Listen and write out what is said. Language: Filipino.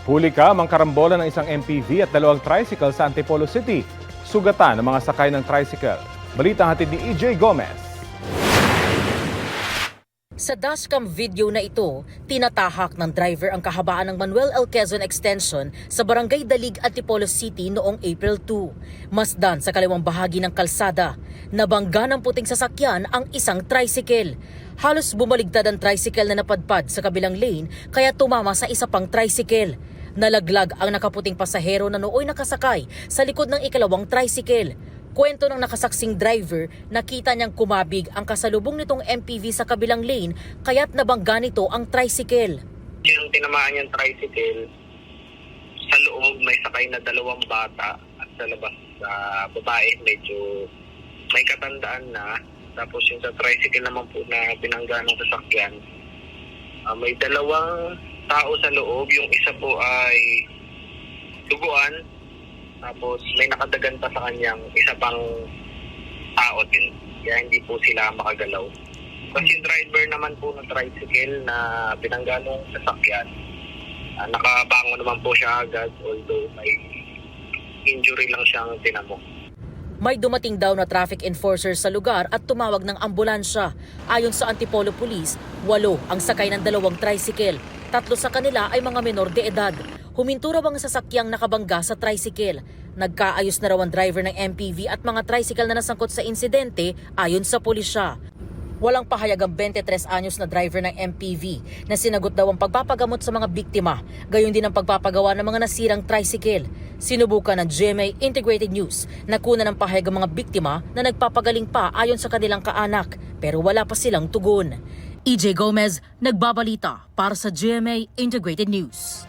Huli ka mangkarambola ng isang MPV at 2 tricycle sa Antipolo City. Sugatan ng mga sakay ng tricycle. Balita hatid ni EJ Gomez. Sa dashcam video na ito, tinatahak ng driver ang kahabaan ng Manuel L. Quezon Extension sa Barangay Dalig, Antipolo City noong April 2. Masdan sa kaliwang bahagi ng kalsada, nabangga ng puting sasakyan ang isang tricycle. Halos bumaligtad ang tricycle na napadpad sa kabilang lane kaya tumama sa isa pang tricycle. Nalaglag ang nakaputing pasahero na nooy nakasakay sa likod ng ikalawang tricycle. Kwento ng nakasaksing driver, nakita niyang kumabig ang kasalubong nitong MPV sa kabilang lane kaya't nabangga nito ang tricycle. Yung tinamaan yung tricycle, sa loob may sakay na 2 bata at sa labas sa babae medyo may katandaan na. Tapos yung sa tricycle naman po na binangga ng sasakyan, may 2 tao sa loob. Yung isa po ay duguan. Tapos may nakadagan pa sa kanyang isa pang tao din. Kaya hindi po sila makagalaw. Kasi yung driver naman po ng tricycle na binangga ng sasakyan, nakabango naman po siya agad, although may injury lang siyang tinamo. May dumating daw na traffic enforcer sa lugar at tumawag ng ambulansya. Ayon sa Antipolo Police, 8 ang sakay ng 2 tricycle. 3 sa kanila ay mga menor de edad. Huminto raw ang sasakyang nakabangga sa tricycle. Nagkaayos na raw ang driver ng MPV at mga tricycle na nasangkot sa insidente ayon sa pulisya. Walang pahayag ang 23 anyos na driver ng MPV na sinagot daw ang pagpapagamot sa mga biktima, gayon din ang pagpapagawa ng mga nasirang tricycle. Sinubukan ng GMA Integrated News na kunan ng pahayag ang mga biktima na nagpapagaling pa ayon sa kanilang kaanak pero wala pa silang tugon. EJ Gomez, nagbabalita para sa GMA Integrated News.